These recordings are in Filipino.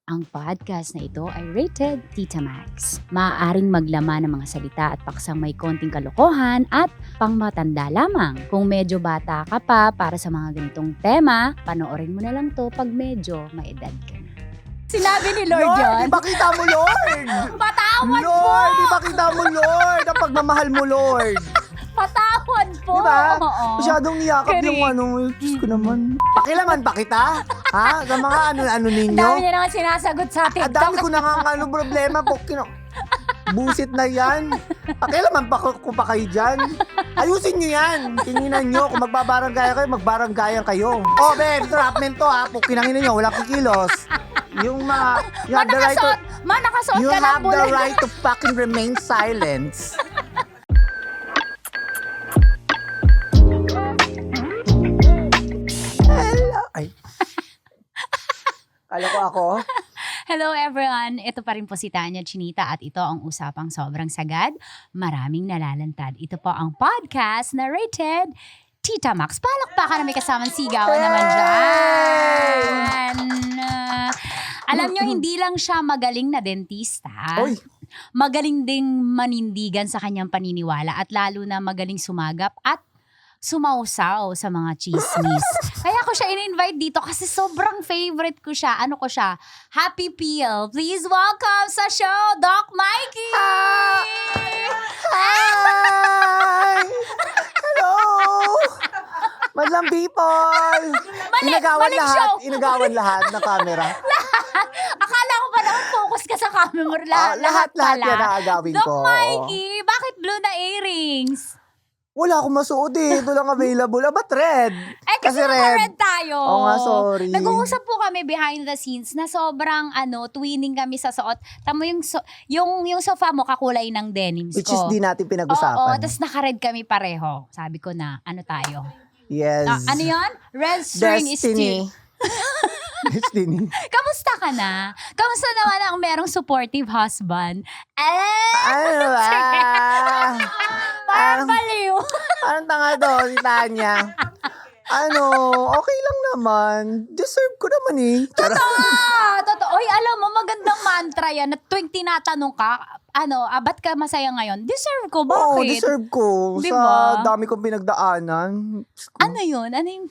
Ang podcast na ito ay rated Tita Max. Maaaring maglaman ng mga salita at paksang may konting kalokohan at pangmatanda lamang. Kung medyo bata ka pa para sa mga ganitong tema, panoorin mo na lang to pag medyo maedad ka na. Sinabi ni Lord yun. Di ba kita mo, Lord? Patawad po! Lord, di ba kita mo, Lord? Ang pagmamahal mo, Lord. Patawad po! Di ba? Oo. Masyadong niyakap Correct. yung ano. Diyos ko naman. Pakilaman pa kita? Ha? Sa mga ano Ang ninyo? dami niya naman sinasagot sa Ang TikTok. dami ko na nga ano problema po. Busit na yan. Pakilaman pa ko pa kayo dyan. Ayusin nyo yan. Tinginan nyo. Kung magbabaranggayan kayo, magbaranggayan kayo. Oh, babe, trapment to ha. Kinangin nyo, walang kikilos. Yung mga, you have the right to, Nakasuot you ka ng have the pula. right to fucking remain silent. Hello. Ay. Kala ko ako. Hello everyone! Ito pa rin po si Tanya Chinita at ito ang usapang sobrang sagad. Maraming nalalantad. Ito po ang podcast na rated Tita Max. Palakpakan na may kasamang sigawan naman dyan. Alam nyo, hindi lang siya magaling na dentista. Oy. Magaling ding manindigan sa kanyang paniniwala at lalo na magaling sumagap at sumausaw sa mga chismis. Kaya ko siya in-invite dito kasi sobrang favorite ko siya. Ano ko siya? Happy Peel. Please welcome sa show, Doc Mikey! Hi! Hello! Madlang people! maling show. Inagawan lahat ng camera. Akala ko pa naman focus ka sa camera. Lahat pala. yan ang agawin Doc ko. Mikey, bakit blue na earrings? Wala akong masuot eh. Ito lang available. Ba't red? Kasi naka-red tayo. Oo nga, sorry. Nag-uusap po kami behind the scenes na sobrang twinning kami sa suot. Tamo yung sofa mo kakulay ng denims Which ko. is di natin Oo, pinag-usapan. tapos naka-red kami pareho. Sabi ko na, ano tayo? Yes. Ano yun? Red string is Destiny. still. Destiny. Kamusta ka na? Kamusta naman ang merong supportive husband? Ano ba? Parang baliw. Parang tanga to, si Tanya. Okay lang naman. Deserve ko naman eh. Totoo. Oy, alam mo, magandang mantra yan na tuwing tinatanong ka, ba't ka masaya ngayon? Deserve ko, bakit? Oo, deserve ko. Di Sa ba? dami kong pinagdaanan. Ano yun? Ano yung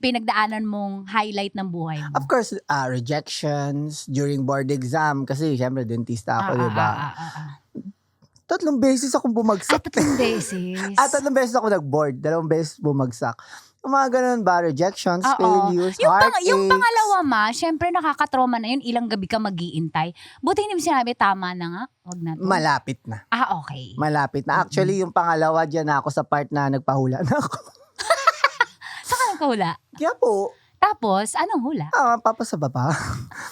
pinagdaanan mong highlight ng buhay mo? Of course, rejections during board exam. Kasi syempre, dentista ako, di ba? 3 beses akong bumagsak. 3 beses. 3 beses ako nag-board. 2 beses bumagsak. Yung mga ganun ba? Rejections, Oo. failures, heartaches. Yung pangalawa syempre nakakatroma na yun. Ilang gabi ka mag-iintay. Buti hindi mo sinabi, tama na nga. Wag na to. Malapit na. Okay. Malapit na. Actually, yung pangalawa dyan ako sa part na nagpahula na ako. Saan ka nagkahula? Kaya po, Tapos, anong hula? papa sa baba.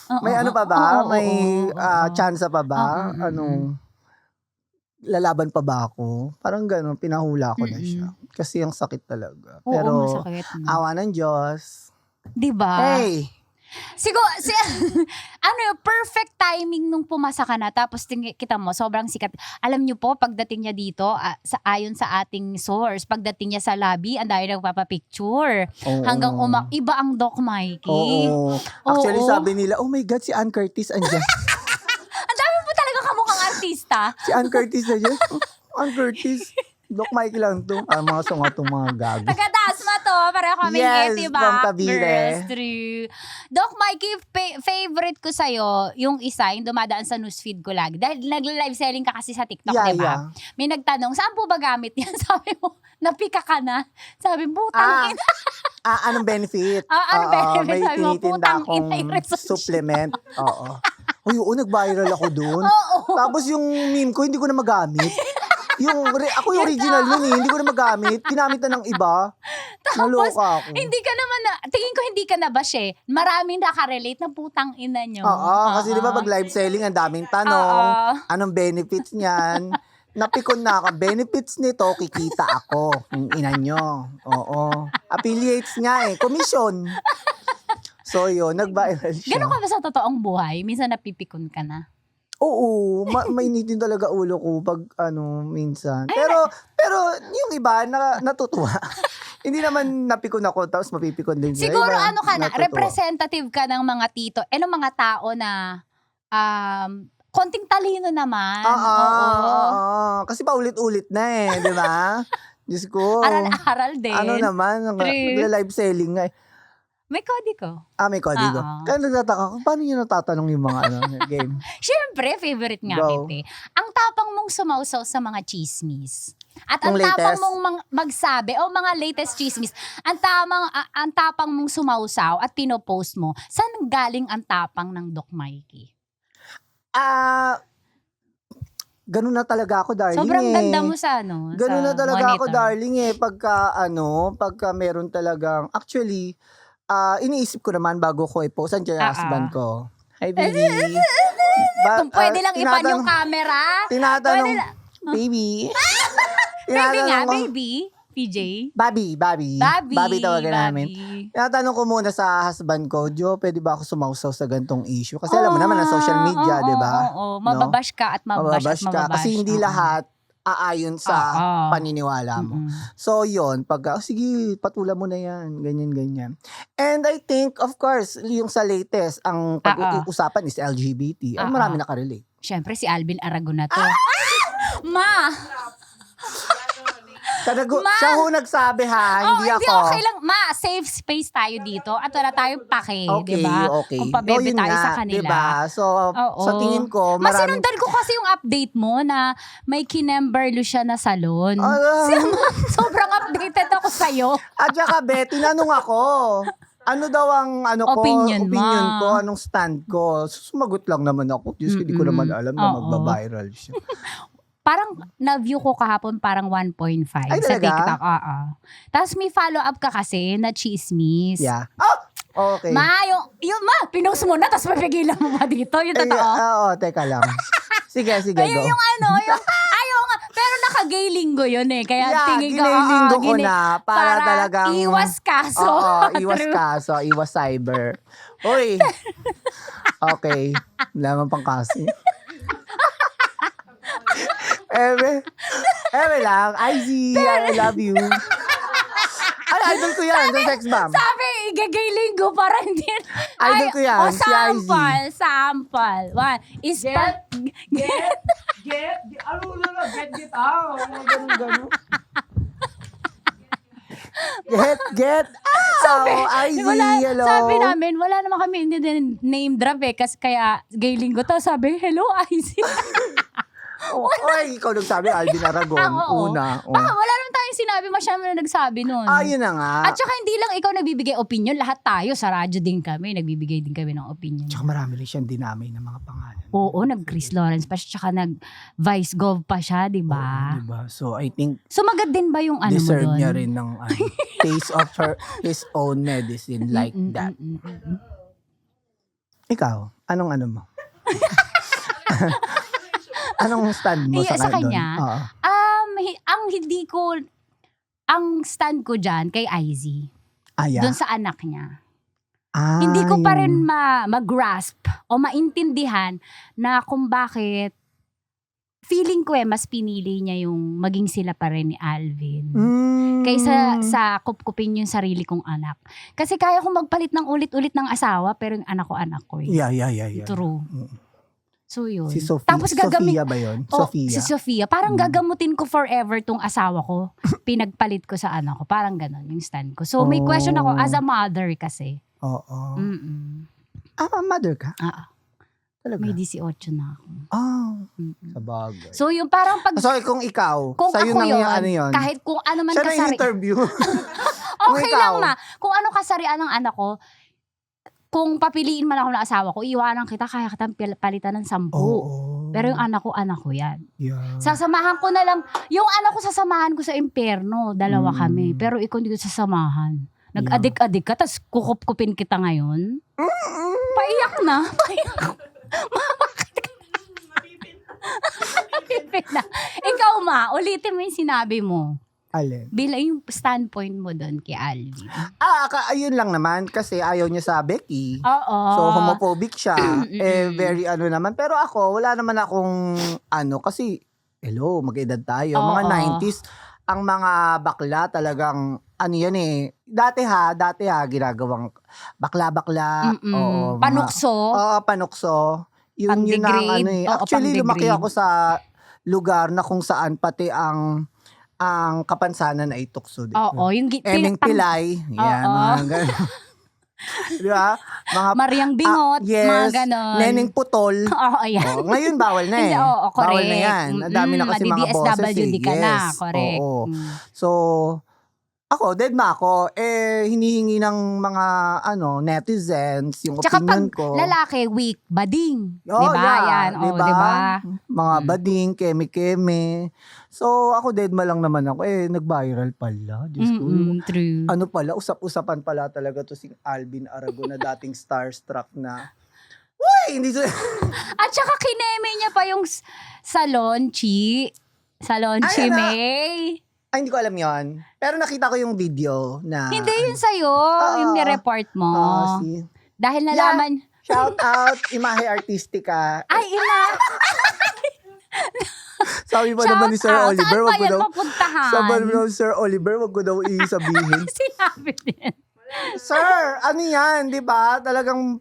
Oo, May ano pa oo, ba? oo, May oo. chance pa ba? Mm. Lalaban pa ba ako? Parang gano'n, pinahula ko na siya. Kasi ang sakit talaga. Oo, Pero, masakit. awa ng Diyos. Diba? Hey! Siguro, yung perfect timing nung pumasa ka na, tapos kita mo, sobrang sikat. Alam niyo po, pagdating niya dito, ayon sa ating source, pagdating niya sa lobby, ang dami nagpapapicture. Oo. Hanggang iba ang Doc Mikey. Oo. Actually, Oo. sabi nila, oh my God, si Ann Curtis andyan. Ang dami po talaga kamukhang artista. Si Ann Curtis andyan. Ann Curtis. Doc Mikey lang to. Mga sunga itong mga gago. Taga-Dasma to, pareho kaming Yes, diba? from Cavite. Girls, true. Doc Mikey, favorite ko sa'yo, yung isa, yung dumadaan sa newsfeed ko lagi. Dahil nag-live selling ka kasi sa TikTok, diba? May nagtanong, saan po ba gamit yan? Sabi mo, napika ka na. Sabi mo, putang ina. Anong benefit? Anong benefit? May Sabi mo, tinitinda putang akong ina, yung research. supplement. Oo. Uy, nag-viral ako doon. Oo. Tapos yung meme ko, hindi ko na magamit. Ako yung original yun eh. Hindi ko na magamit. Ginamit na ng iba. Naloka ako. Hindi ka naman tingin ko hindi ka na bash eh. Maraming nakarelate na putang ina nyo. Oo, kasi di ba pag live selling, ang daming tanong. Anong benefits niyan? Napikon na ako. Benefits nito, kikita ako. Yung ina nyo. Oo. Affiliates nga eh. Commission. So yun, nag-viral siya. Gano'n ka ba sa totoong buhay? Minsan napipikon ka na? Oo, mainitin talaga ulo ko pag minsan. Pero yung iba natutuwa. Hindi naman napikon ako, tapos mapipikon din sila. Siguro Iba, ano ka na, natutuwa. representative ka ng mga tito, ng mga tao na konting talino naman. Oo. Kasi paulit-ulit na di ba? Diyos ko. Aral-aral din. Ano naman, True. live selling nga. May kodigo. May kodigo. Oo. Kaya nagtataka ko, paano nyo natatanong yung mga game? Siyempre, favorite nga Go. kita. Ang tapang mong sumausaw sa mga chismis. At ang Yung tapang latest? mong magsabi, mga latest chismis, ang tapang mong sumausaw at pinopost mo, saan galing ang tapang ng Doc Mikey? Ganun na talaga ako, darling. Sobrang ganda mo sa Ganun sa na talaga ako, monitor. darling pagka meron talagang, actually, iniisip ko naman bago ko i-post, ang husband ko. Hi, baby. Kung pwede lang ipan yung camera. Tinatanong, Pwede lang. baby. Baby nga, Tinatanong ko, baby. PJ. Bobby tawagan namin. Bobby. Tinatanong ko muna sa husband ko, Jo, pwede ba ako sumausaw sa gantong issue? Kasi alam mo naman na social media, di ba? Oo. Mababash ka at mababash at mababash. Kasi hindi lahat aayon sa paniniwala mo. So, yun. Sige, patulan mo na yan. Ganyan. And I think, of course, yung sa latest, ang pag-uusapan is LGBT. Ay, marami nakarelate. Siyempre, si Alvin Aragon na to. Ma! Siya ho nagsabi hindi ako. Hindi, okay lang. Ma, safe space tayo dito at wala tayong pake, Okay, diba? okay. Kung pabebe Yun tayo nga, sa kanila. Diba? So, sa tingin ko, Masinundan ko kasi yung update mo na may kinemberlo siya na salon. Sobrang updated ako sa'yo. At saka, tinanong ako, ano daw ang Opinion ko, anong stand ko. Sumagot lang naman ako. Diyos ko, di ko naman alam na magbabiral siya. Parang na-view ko kahapon parang 1.5 Ay, sa talaga? TikTok. Tapos may follow-up ka kasi na chismis. Yeah. Okay. Ma, pinost mo na tapos mapigilan mo ba dito? Yung totoo? Teka lang. Sige, Ayun go. yung ayaw nga. Pero naka-gay linggo yun eh. Kaya tingin ko, ginilinggo ko na para talagang... iwas kaso. iwas True. kaso, iwas cyber. Uy. Okay. Wala man pang kaso. Eme lang. IZ, I love you. Ay, idol ko yan. Sa sex bomb. Sabi, igagay linggo para hindi. Idol ko yan, si IZ. Sample. One. Get out. Ganun. Get out. IZ, hello. Sabi namin, wala naman kami hindi din name drop kasi kaya gay linggo to. Sabi, hello, IZ. Ikaw nagsabi, Alvin Aragon. Oo. Una. Wala naman tayong sinabi, masyadong na nagsabi nun. Yun na nga. At saka hindi lang ikaw nagbibigay opinion, lahat tayo sa radyo din kami, nagbibigay din kami ng opinion. Tsaka marami rin siyang dinamay ng mga pangalan. Oo, nag-Chris Lawrence pa siya, tsaka nag-Vice Gov pa siya, di ba? Diba? So, I think Sumagad din ba yung ano mo deserve doon? niya rin ng taste of his own medicine like that. Ikaw, anong mo? Anong stand mo Sa doon? kanya? Oo. Ang stand ko dyan kay IZ, Yeah. doon sa anak niya. Hindi ko pa rin mag-grasp o maintindihan na kung bakit feeling ko mas pinili niya yung maging sila pa rin ni Alvin. Kaysa sa kupkupin yung sarili kong anak. Kasi kaya kong magpalit ng ulit-ulit ng asawa pero yung anak ko eh. Yeah. True. So yun. Si Sophia. Tapos Sofia ba yun? Si Sofia. Parang gagamutin ko forever tong asawa ko. Pinagpalit ko sa anak ko. Parang ganon yung stand ko. So may question ako as a mother kasi. Oo. Mm-mm. Mother ka? Talaga? May 18 na ako. Sa bagay. So yung parang pag... So kung ikaw, Kung sa'yo ako nang yun, ano yun? kahit kung ano man Siya na kasari... interview. Okay ikaw. lang kung ano kasarian ng anak ko, kung papiliin man ako ng asawa ko, iwanan kita, kaya kitang palitan ng 10. Pero yung anak ko yan. Yeah. Sasamahan ko na lang, yung anak ko sasamahan ko sa impyerno, 2 kami. Pero ikaw hindi ko sasamahan. Nag-adik-adik ka, tapos kukup-kupin kita ngayon. Paiyak na. Mama, ikaw ulitin mo yung sinabi mo. Alin? Bilang yung standpoint mo doon kay Alvin. Ayun lang naman kasi ayaw niya sa Becky. Oo. So homophobic siya. Very naman. Pero ako, wala naman akong kasi hello, mag-edad tayo. Mga 90s, ang mga bakla talagang ano yan eh. Dati ha, ginagawang bakla-bakla. Oo, Panukso. Oo, panukso. Yun ang Pang-degrade. ano eh. Oo, Actually, lumaki pang-degrade. ako sa lugar na kung saan pati ang kapansanan ay tukso. Oo, yung Eming Pilay. Yan, Oo. mga ganun. Di ba? Mga Mariang Bingot, yes, mga ganon. Neneng Putol. Oo, ayan. Oh, ngayon bawal na eh. Hindi, oo, correct. Bawal na yan. Ang dami na kasi mga boses eh. DSWD ka na, Yes. correct. Oo. So, ako, deadma ako. Hinihingi ng mga netizens yung Tsaka opinion pag ko. lalaki, weak, bading. Oh, diba? yeah. Yan, Diba? diba? Mga bading, keme-keme. So, ako deadma lang naman ako. Nag-viral pala. Diyos ko. True. Ano pala, usap-usapan pala talaga to si Alvin Aragon na dating starstruck na. Uy! Hindi so... At saka kineme niya pa yung Salonchi. Salonchi Ay, ano? May. Ay, hindi ko alam yon. Pero nakita ko yung video na... Hindi yun sa'yo. Yung ni-report mo. si... Dahil nalaman... Shout out, Imahe Artistica. Ay, ina. Sabi pa naman ni Sir Shout out. Oliver, Saan wag ba ko yan daw... mapuntahan? Sabi naman ni Sir Oliver, wag ko daw isabihin. Sinabi din. Sir, ano yan, di ba? Talagang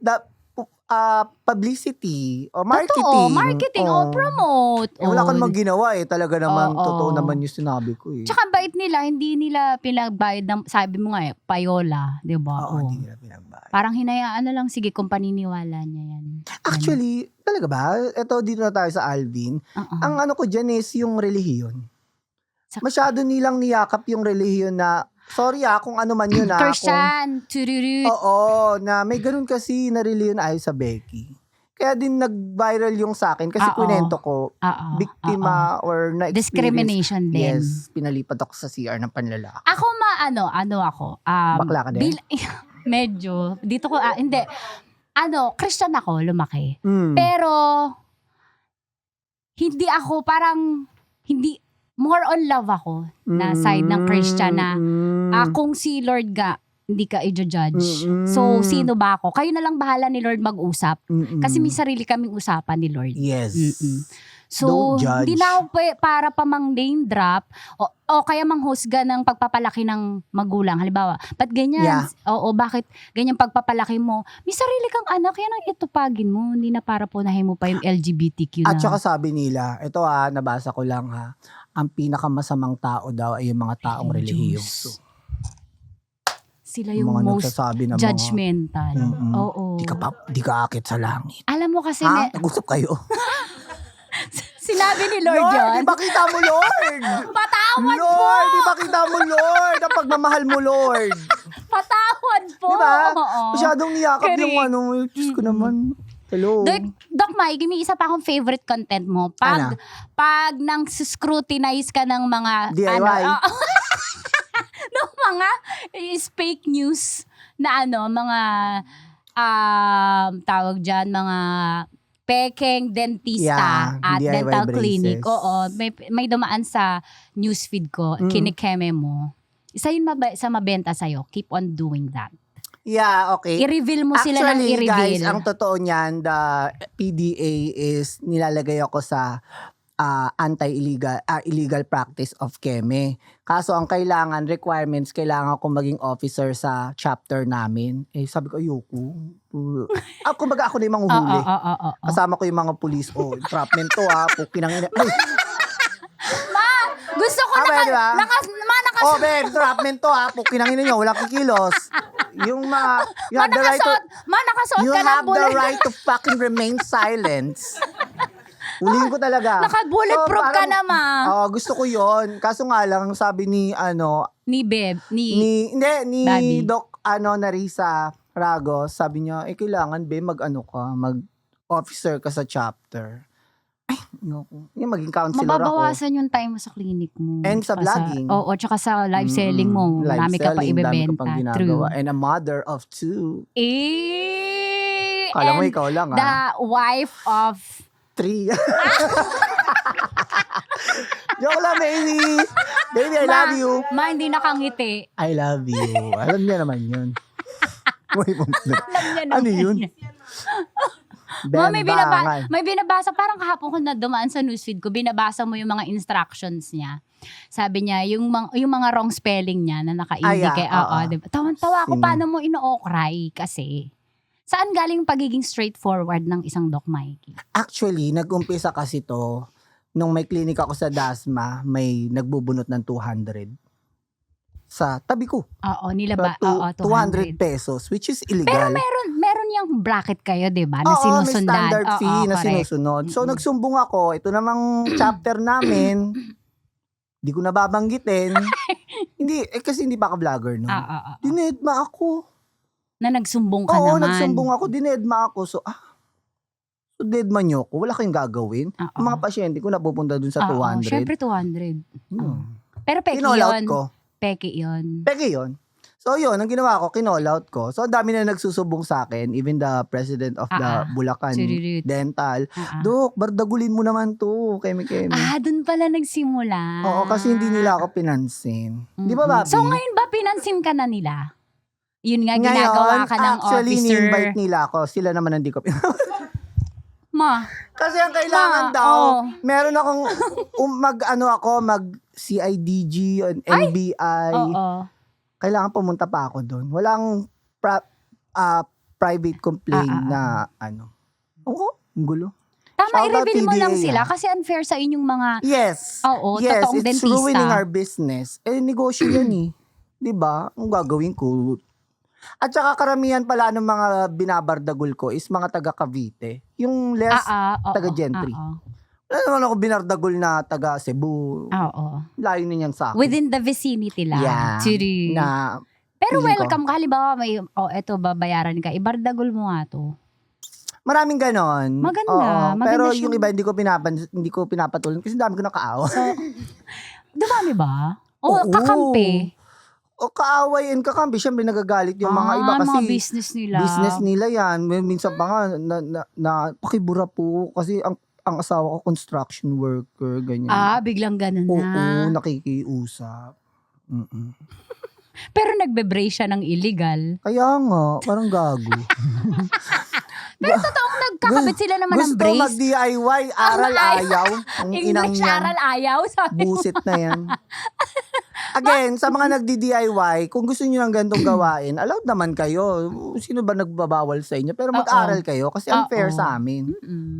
publicity o marketing. Totoo, marketing o promote. Wala kang maginawa eh. Talaga naman, Oo. totoo naman yung sinabi ko eh. Tsaka bait nila, hindi nila pinagbayad ng, sabi mo nga payola, di ba? Oo, hindi nila pinagbayad. Parang hinayaan na lang, sige, kung paniniwala niya yan. Actually, talaga ba? Ito, dito na tayo sa Alvin. Ang ano ko dyan is yung relihiyon. Masyado nilang niyakap yung relihiyon na, sorry kung ano man yun Christian, tururut. Oo, na may ganun kasi na relihiyon ay sa Becky. Kaya din nag-viral yung sa akin kasi kunento ko, biktima or na-experience. Discrimination din. Yes, pinalipat ako sa CR ng panlalaki. Ako ako. Bakla ka din? Medyo. Dito ko, hindi. Christian ako, lumaki. Mm. Pero, hindi ako, hindi, more on love ako na side ng Christian na kung si Lord hindi ka i-judge. So, sino ba ako? Kayo na lang bahala ni Lord mag-usap. Kasi may sarili kaming usapan ni Lord. Yes. So, Don't judge. hindi na ako para pa mang name drop o kaya manghusga ng pagpapalaki ng magulang. Halimbawa, ba't ganyan? Yeah. O bakit ganyan pagpapalaki mo? May sarili kang anak, yan ang itupagin mo. Hindi na para punahin mo pa yung LGBTQ na. At saka sabi nila, ito nabasa ko lang ang pinakamasamang tao daw ay yung mga taong relihiyoso. Sila yung mga most nagsasabi na judgmental. Oo. Di ka akit sa langit. Alam mo kasi, Nag-usap kayo. sinabi ni Lord yun. Di ba kita mo, Lord? Patawad po! Lord, di ba kita mo, Lord? Ang pagmamahal mo, Lord. Patawad po! Di ba? Oo. Masyadong niyakap yung Correct. Diyos ko naman. Hello. Doc Mike, may isa pa akong favorite content mo. Pag nang scrutinize ka ng mga DIY. ng mga fake news na mga tawag dyan, mga pekeng dentista at DIY dental braces. clinic. Oo, may dumaan sa newsfeed ko, kinikeme mo. Isa yun sa mabenta sa'yo. Keep on doing that. Yeah, okay. I-reveal mo sila ng Actually, i-reveal. guys, ang totoo niyan, the PDA is nilalagay ako sa illegal practice of keme. Kaso ang requirements, kailangan akong maging officer sa chapter namin. Sabi ko, ayoko. Kumbaga ako na yung manguhuli. Kasama ko yung mga police. Entrapment to pukinang ina. Gusto ko diba? Ben, entrapment to pukinang ina nyo. Walang kikilos. Yung you have the right to, nakasuot you ka ng have the bullet. right to fucking remain silent. Huliin ko talaga. Naka-bulletproof ka naman. Gusto ko yon. Kaso nga lang, sabi ni Bobby. Doc Narisa Ragos, sabi niya, kailangan mag-officer ka sa chapter. Ay, yung maging counselor ako. Mababawasan yung time mo sa clinic mo. And sa vlogging. Tsaka sa live selling mo. Marami ka pa ibebenta. Dami ka pang ginagawa. And a mother of 2. Kala mo ikaw lang The wife of 3. Joke lang, baby. Baby, I love you. Hindi nakangiti. I love you. Alam niya naman yun. Alam niya naman. Ano yun? May binabasa, parang kahapon ko na dumaan sa newsfeed ko, binabasa mo yung mga instructions niya. Sabi niya, yung mga wrong spelling niya na naka-indicate. Oo, diba? Tawan-tawa ako, Sino? paano mo ino-okray kasi. Saan galing pagiging straightforward ng isang Doc Mikey? Actually, nag-umpisa kasi to, nung may clinic ako sa Dasma, may nagbubunot ng 200 sa tabi ko. Oo, nila ba? So, Oo, 200 pesos, which is illegal. Pero meron yung bracket kayo, di ba? Na Oo, may sinusundan. standard Oo, fee na correct. sinusunod. So, nagsumbong ako. Ito namang chapter namin. Hindi ko nababanggitin. Hindi, kasi hindi pa ka vlogger, no? Dinedma ako. Na nagsumbong ka Oo, naman. nagsumbong ako. Dinedma ako. So, dedma nyo ko. Wala kayong gagawin. Yung mga pasyente ko napupunta dun sa 200. Syempre 200. Pero peki Kinall out yun. ko. Peki yun. Peke yun. So yun, ang ginawa ko, kinall out ko. So ang dami na nagsusubong sa akin, even the president of the Bulacan Chiririt. Dental. Dok, bardagulin mo naman to, keme-keme. Dun pala nagsimula. Oo, kasi hindi nila ako pinansin. Di ba, Bobby? So ngayon ba pinansin ka na nila? Yun nga, ginagawa ka ng actually, officer. ni-invite nila ako. Sila naman hindi ko Ma. Kasi ang kailangan daw, meron akong mag-CIDG, NBI. Oo. Kailangan pumunta pa ako doon. Walang private complaint na Oo, ang gulo. Tama, Shout out i-reveal mo lang TDA, sila kasi unfair sa inyong mga Yes. Oo, Yes, totoong it's dentista. ruining our business. Negosyo yan eh. 'Di ba? Ang gagawin ko. At saka karamihan pala ng mga binabardagul ko is mga taga Cavite. Yung less taga Gentry. Wala naman ako binardagul na taga Cebu. Oo. Layo na yan sa akin. Within the vicinity lang. Yeah. Chiri. Na, Pero feeling ko. welcome ka. Halimbawa, eto, babayaran ka. Ibardagul mo nga to. maraming ganon. Maganda. Maganda Pero siyang- yung iba hindi ko pinapatuloy kasi dami ko nakaawa. So, dumami ba? O, Oo. kakampi? O kaaway and kakampi, syempre nagagalit yung mga iba kasi mga business nila. business nila yan. Minsan pa nga na pakibura po kasi ang asawa ko construction worker, ganyan. Biglang ganun na. Oo, nakikiusap. Pero nagbe-brace siya ng illegal. Kaya nga, parang gago. Pero totoong nagkakabit sila naman ng Gusto brace. mag-DIY, aral ayaw. Ang inang English yan. aral ayaw, sabi mo. Busit na yan. Again, sa mga nagdi-DIY, kung gusto niyo ng ganitong gawain, allowed naman kayo. Sino ba nagbabawal sa inyo? Pero mag-aral kayo kasi unfair sa amin.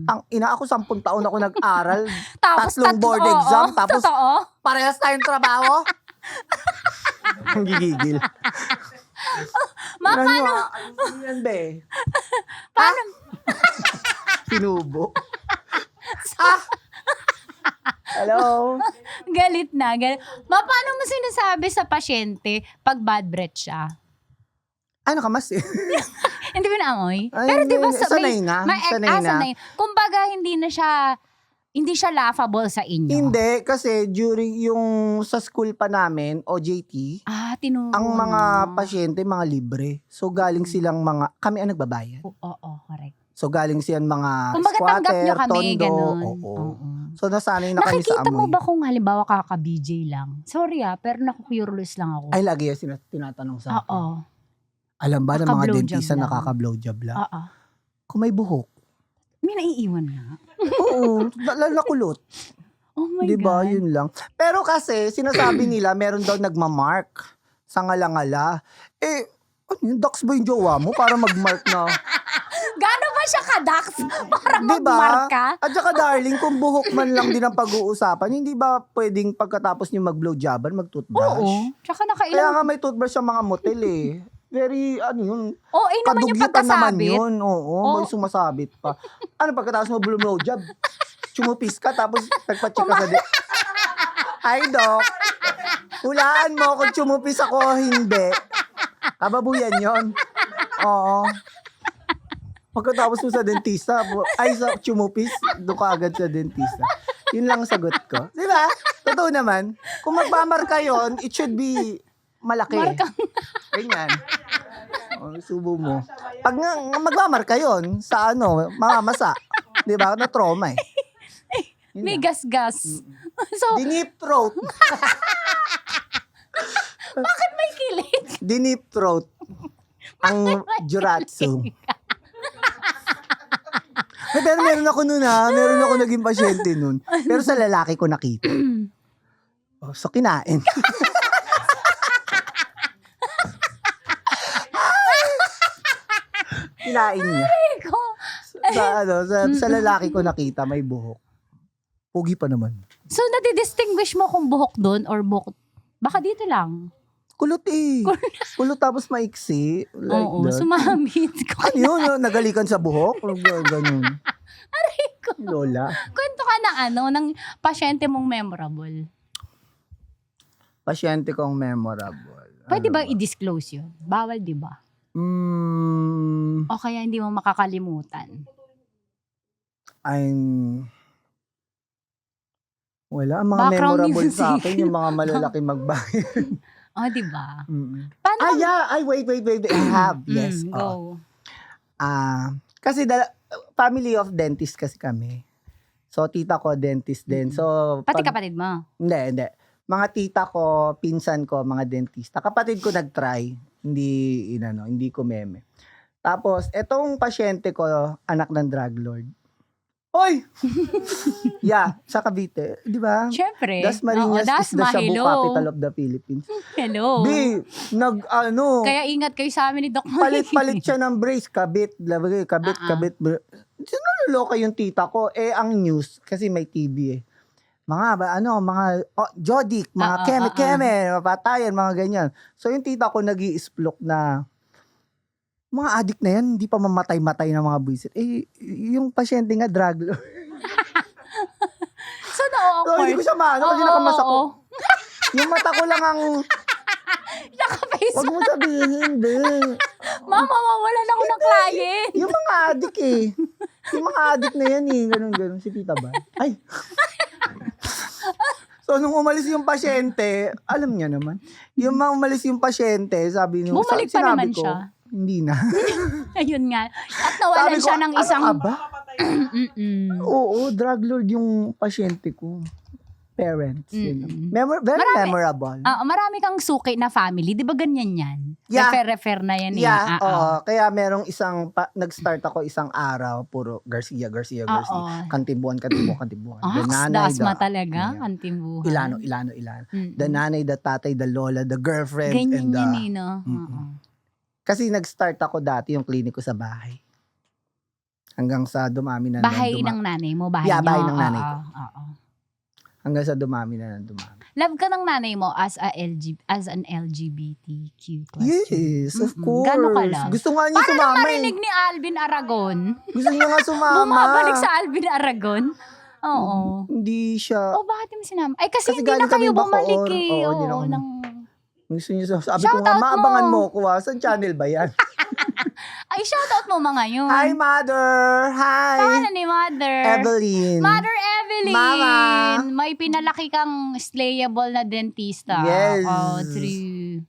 Ang ina ako 10 taon ako nag-aral, Tapos tatlong board exam, tapos totoo. parehas tayong trabaho. Ang gigigil. Paano? Ano yan, be? Paano? Sinubo. Hello? Galit na. Paano mo sinasabi sa pasyente pag bad breath siya? Ano ka mas eh? Hindi mo naamoy? Ay, Pero di ba sanay na. sanay. Kumbaga, hindi siya laughable sa inyo. Hindi, kasi during yung sa school pa namin, OJT, Tinuro ang mga na. pasyente, mga libre. So, galing silang kami ang nagbabayad. Oo, correct. So, galing siyan mga Kumbaga, tanggap squatter, nyo kami, tondo. ganun. Oo. Oo. So, nasanay na kami sa Nakikita mo amoy. ba kung halimbawa kaka-BJ lang? Sorry pero naku-curious lang ako. Ay, lagi yan tinatanong sa akin. Oo. Alam ba ng mga Kaka-blowjob dentista lang. nakaka-blowjob lang? Oo. Kung may buhok. May naiiwan na. Oo, nakulot. Oh my Diba? God. Yun lang. Pero kasi, sinasabi nila, meron daw nagmamark sa ngala-ngala. Ano yun? Dax ba yung jowa mo para mag-mark na? Gano'n ba siya ka-dax para Diba? magmarka? At saka darling, kung buhok man lang din ang pag-uusapan, hindi ba pwedeng pagkatapos niyo mag-blowjobban, mag-toothbrush? Oo. Tsaka Kaya nakailang... nga may toothbrush sa mga motel eh. Very, yun, naman yung kadugyutan naman pagkasabit. yun. Oo, may sumasabit pa. Ano pagkatapos mo blowjob? Chumupis ka, tapos nagpa-check ka sa Ay, Doc. Hulaan mo kung chumupis ako o hindi. Kababuyan yon. Oo. Pagkatapos mo sa dentista, sa chumupis, doon ka agad sa dentista. Yun lang ang sagot ko. Di ba? Totoo naman. Kung magmamarka yun, it should be malaki. Markang- Ganyan. Subo mo. Pag magmamarka yun, sa mamamasa. Di ba? Na trauma eh. Yun May lang. gas-gas. So, Dinip throat. bakit may kilig? Dinip throat. Ang juratsu. Pero meron ako nun Meron ako naging pasyente nun. Pero sa lalaki ko nakita. So, kinain. Kinain niya. Ko. Sa lalaki ko nakita, may buhok. Pugi pa naman. So, nadidistinguish mo kung buhok doon or buhok... Baka dito lang. Kulot eh. Kulot tapos maiksi. Like Oo, that. sumamit ko. Ano yun? Nagalikan sa buhok? Ganun. Aray ko. Lola. Kwento ka ng pasyente mong memorable. Pasyente kong memorable. Pwede Ano ba i-disclose yun? Bawal, di ba? O kaya hindi mo makakalimutan? Wala. Ang mga Background memorable music. sa akin, yung mga malalaki magbayan. Di ba? Wait. I have. Yes. Go. Kasi family of dentist kasi kami. So, tita ko, dentist din. So, Pati kapatid mo? Hindi. Mga tita ko, pinsan ko, mga dentista. Kapatid ko nag-try. Hindi ko meme. Tapos, etong pasyente ko, anak ng drug lord. Oy! Yeah, sa Cavite. Di ba? Siyempre. Dasmariñas is the Shabu hello. capital of the Philippines. Hello. Kaya Kaya ingat kayo sa amin ni Doc Mike. palit siya ng brace, kabit. Kabit. Sinuloloka yung tita ko. Ang news, kasi may TV eh. Mga Jodik, mga keme, mapatayan, mga ganyan. So yung tita ko nag-i-splok na mga adik na yan, hindi pa mamatay-matay ng mga buwisit. Yung pasyente nga, drug lord. So, na-awkward. Hindi ko siya maano kasi nakamasa ko. Oo. Yung mata ko lang ang... Naka-face. Wag mo sabihin, hindi. Mama, mawalan ako ng client. Yung mga adik eh. Yung mga adik na yan eh. Ganun. Si tita ba? Ay. So, nung umalis yung pasyente, alam niya naman. Yung umalis yung pasyente, sabi niyo, Bumalik pa naman ko, siya. Hindi na. Ayun nga. At nawalan siya ng isang... Ano ba? Oo, drug lord yung pasyente ko. Parents. Very memorable. Marami kang suki na family. Di ba ganyan yan? Yeah. Refer na yan. Yeah, kaya merong nag-start ako isang araw, puro Garcia. Kantibuan. The nanay, asma talaga. Kantimbuhan. Ilano. The nanay, the tatay, the lola, the girlfriend. Ganyan and yun eh, no? Kasi nag-start ako dati yung klinik ko sa bahay. Hanggang sa dumami na. Bahay ng nanay mo? Bahay niyo? Bahay ng nanay ko. Oo. Hanggang sa dumami. Love ka ng nanay mo as an LGBTQ plus. Yes, of course. Gano'n ka love? Gusto nga niya Para sumama nang marinig ni Alvin Aragon. Gusto niya nga sumama. Bumabalik sa Alvin Aragon. Oo. Hindi siya. Bakit mo sinama? Ay, kasi hindi galing na kayo kami Bacoor. bumalik eh. Oo, hindi na Oo, kami. Gusto niya sabi ko Shoutout nga, mo. maabangan mo ko Saan channel ba yan? Ay, shoutout mo mga yun. Hi, Mother! Hi! Pangalan ni Mother. Evelyn. Mother Evelyn. Mama. May pinalaki kang slayable na dentista. Yes. True.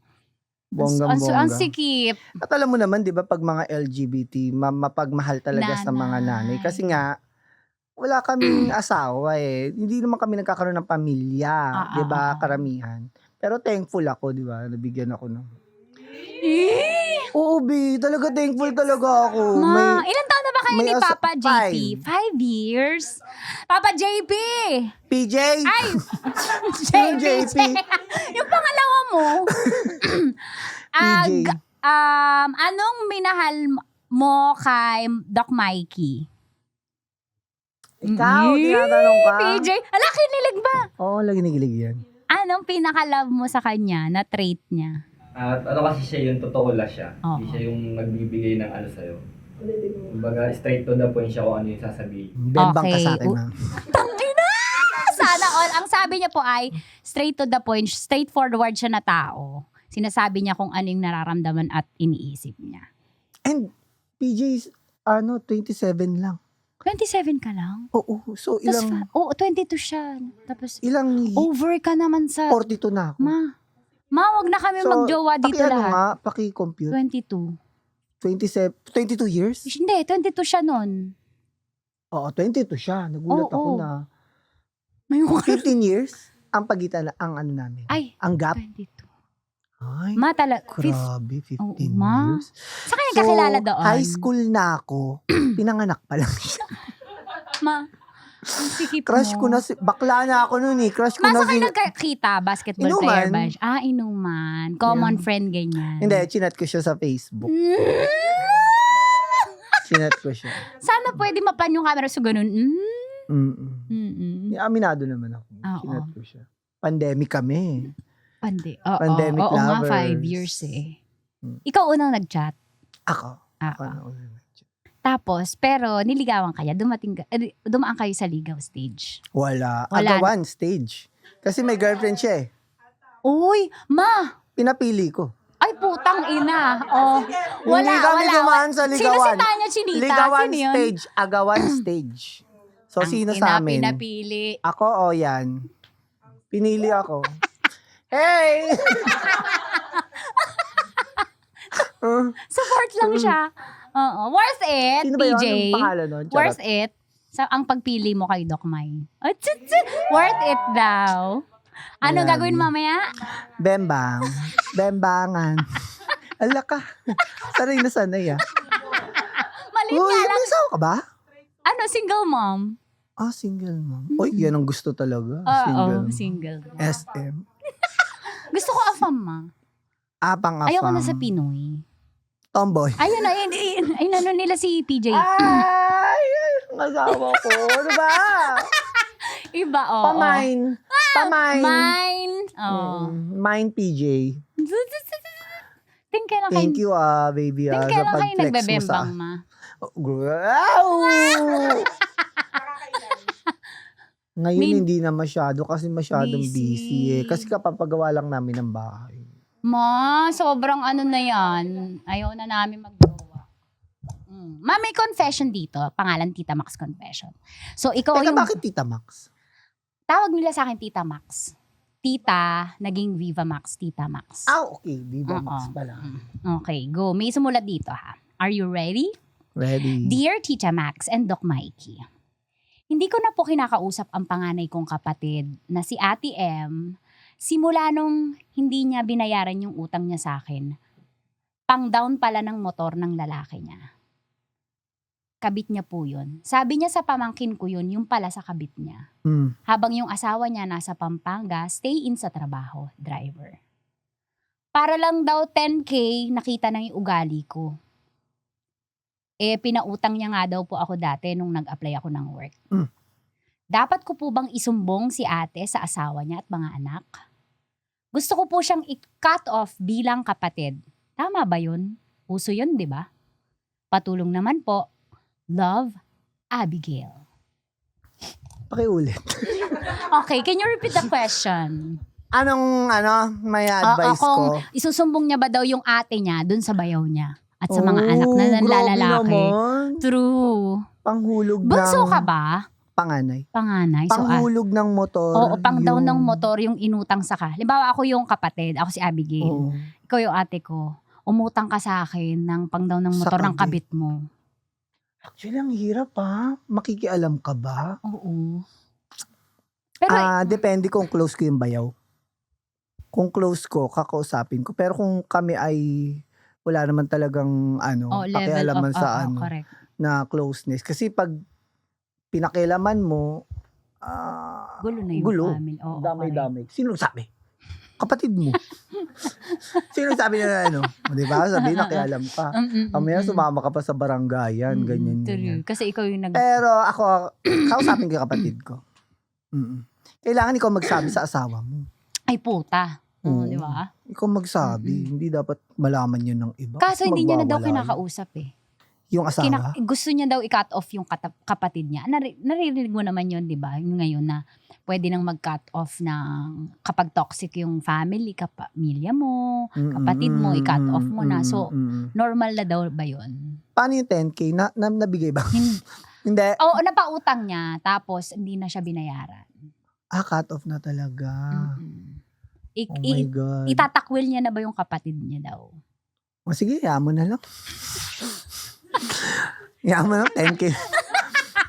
Bonggang-bongga. Ang sikip. At alam mo naman, di ba, pag mga LGBT, mapagmahal talaga sa mga nanay. Kasi nga, wala kaming asawa eh. Hindi naman kami nagkakaroon ng pamilya. Di ba? Karamihan. Pero thankful ako, di ba? Nabigyan ako ng... Oo, B. Talaga thankful talaga ako. Ilan taon na ba kayo ni Papa JP? 5 years? Papa JP! PJ! Ay! Yung JP. Yung pangalawa mo. PJ. Anong minahal mo kay Doc Mikey? Ikaw, tinatanong ka. PJ! Ala, kinilig ba? Oo, lagi yan. Anong pinaka-love mo sa kanya na trait niya? At kasi siya yung totoo lang siya. Oo. Hindi siya yung nagbibigay ng ano sa'yo. Kumbaga, straight to the point siya kung ano yung sasabihin. Bembang ka Okay. sa akin, ma. Tangina! Sana all. Ang sabi niya po ay straight to the point, straightforward siya na tao. Sinasabi niya kung ano yung nararamdaman at iniisip niya. And PJ, 27 lang. 27 ka lang? Oo, so ilang... 22 siya. Tapos, Ilang... over ka naman sa... 42 na ako. Wag na kami magjowa dito lahat. Paki-compute. 22. 22 years? Hindi, 22 siya nun. Oo, 22 siya. Nagulat ako na. Ngayon 15 years ang pagitan, ang ano namin. Ay, Ang gap. 22. Ay, grabe, 15 Oo, ma. years. Saan ka nagkakilala doon? High school na ako. Pinanganak pa lang siya. Ang sikip Crush ko mo. na bakla na ako noon eh. Crush ko na Masa kayo nagkakita? Basketball player ba? Inuman. Inuman. Common friend, ganyan. Hindi, chinat ko siya sa Facebook. Chinat ko siya. Sana pwede mapan yung camera so ganun. Aminado naman ako. Oo. Chinat ko siya. Pandemic kami. Oo Pandemic nga, 5 lovers. years eh. Ikaw unang nag-chat. Ako. Oo. Ano? Tapos, pero niligawan kaya, dumaan kayo sa ligaw stage. Wala. Wala. Agawan stage. Kasi may girlfriend siya eh. Uy, ma! Pinapili ko. Ay, putang ina. Oh, wala, Hindi kami wala. dumaan sa Sino si ligawan. Tanya Chinita? Ligawan Sino yun? stage. Agawan stage. So, Ang sino ina, sa amin? pinapili. Ako o yan. Pinili ako. Hey! Support lang siya. Oo. Worth it, Sino ba yun? PJ. Anong pangalan nun? Charot. Worth it. Ang pagpili mo kay Doc May. Oh, worth it daw. Anong Ayan. gagawin mamaya? Bembang. Bembangan. Ala ka. Sanay na sanay ah. Maliit Uy, nga lang. may asawa ka ba? Ano, single mom? Ah, single mom. Uy, yan ang gusto talaga. Oo, Single. single. SM. Gusto ko afam, ma. Apang-apang. Ayoko na sa Pinoy. Tomboy. Ayun na, ayun ano nila si PJ. Ay, ang asawa ko. Ano ba? Iba, oo. Pamine. Pamine. Mine. Oo. Mine PJ. Think kailan kayo, Thank you baby think sa kailan kayo pag-flex mo sa... nagbebembang, ma? Wow! Ngayon Min- hindi na masyado kasi masyadong Busy. busy eh. Kasi kapapagawa lang namin ng bahay. Ma, sobrang ano na yan. Ayaw na namin maggawa. Ma, may confession dito. Pangalan Tita Max Confession. So, ikaw Teka, yung... bakit Tita Max? Tawag nila sa akin Tita Max. Tita, naging Viva Max, Tita Max. Ah, okay. Viva Max Oo. pala. Okay, go. May sumulat dito ha. Are you ready? Ready. Dear Tita Max and Doc Mikey, hindi ko na po kinakausap ang panganay kong kapatid na si Ate M simula nung hindi niya binayaran yung utang niya sa akin. Pang-down pala ng motor ng lalaki niya. Kabit niya po yun. Sabi niya sa pamangkin ko yun, yung pala sa kabit niya. Habang yung asawa niya nasa Pampanga, stay in sa trabaho, driver. Para lang daw 10K, nakita na yung ugali ko. Pinautang niya nga daw po ako dati nung nag-apply ako ng work. Dapat ko po bang isumbong si ate sa asawa niya at mga anak? Gusto ko po siyang i-cut off bilang kapatid. Tama ba yun? Uso yun, di ba? Patulong naman po. Love, Abigail. Pakiulit. Okay, can you repeat the question? Anong, may advice kung ko? isusumbong niya ba daw yung ate niya dun sa bayaw niya at sa mga anak na nanlalalaki? Grabe naman. True. Panghulog Bunso ng... ka ba? Panganay. Panganay. So, Panghulog ng motor. oo, pang-down ng yung- motor yung inutang sa ka. Halimbawa, ako yung kapatid, ako si Abigail. Oo. Ikaw yung ate ko. Umutang ka sa akin ng pang-down ng Sa motor ng kabit. kabit mo. Actually, ang hirap ha. Makikialam ka ba? Oo. Pero, Depende kung close ko yung bayaw. Kung close ko, kakausapin ko. Pero kung kami ay wala naman talagang level of, pakialaman sa correct. na closeness. Kasi pag pinakialaman mo, Gulo na yung gulo. family. Oo, Damay-damay. Sino sabi? Kapatid mo. Sino sabi na di ba? Sabi nakialam ka. Kamaya sumama ka pa sa barangayan, ganyan. True. Kasi ikaw yung Pero ako, kausapin ko yung kapatid ko. Kailangan ikaw magsabi sa asawa mo. Ay, puta. Oo. Di ba? Ikaw magsabi. Hindi dapat malaman yun ng iba. Kaso hindi niya na daw Magbawala kinakausap eh. yung asawa. Gusto niya daw i-cut off yung kapatid niya. Naririnig mo naman yun, di ba? Yung ngayon na pwede nang mag-cut off ng kapag toxic yung family, pamilya mo, kapatid mo, i-cut off mo na. So, normal na daw ba yun? Paano yung 10K? Nabigay ba? Hindi. Oo, napautang niya. Tapos, hindi na siya binayaran. Cut off na talaga. Oh my God. Itatakwil niya na ba yung kapatid niya daw? O sige, yaman na lang. Yaman lang, 10K.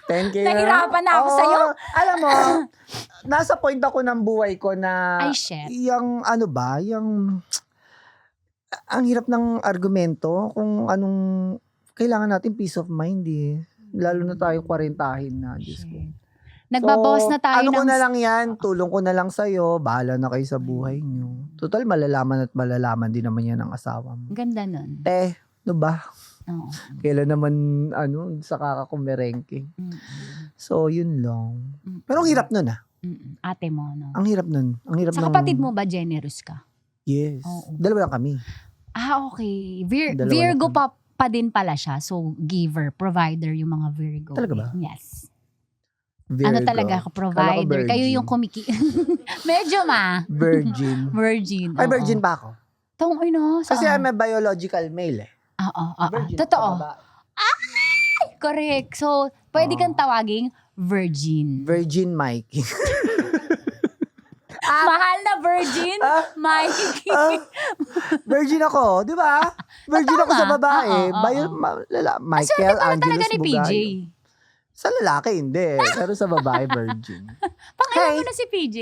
10K na lang. Nahirapan na ako Oo, sa'yo. Alam mo, nasa point ako ng buhay ko na Ay, shit. yung ang hirap ng argumento kung anong kailangan natin peace of mind eh. Lalo na tayo 40 na. Diyos ko. Nagbabawas na tayo ano ko ng... na lang yan, tulong ko na lang sa'yo, bahala na kayo sa buhay nyo. Total, malalaman at malalaman din naman yan ng asawa mo. Ganda nun. No ba? Oo. Kailan naman, sa kumerengke. So, yun lang. Pero ang hirap nun Ate mo, no? Ang hirap nun. Ang hirap Sa kapatid mo ba, generous ka? Yes. Oo. Dalawa lang kami. Okay. Dalawa Virgo lang pa din pala siya. So, giver, provider yung mga Virgo. Talaga ba? Yes. Virgo. Ano talaga ako, provider. Kala ko Kayo virgin. yung Medyo Virgin. Virgin. Ay, oo. virgin pa ako. Kasi I'm a biological male Oo. Virgin Totoo. ako, babae. Correct. So, pwede kang tawaging virgin. Virgin Mikey. Mahal na virgin, Mikey. Virgin ako, di ba? Virgin ako sa babae. Michael, Pala talaga Angelus, ni PJ. Bugayo. Sa lalaki, hindi. Pero sa babae, virgin. Pangilan mo na si PJ.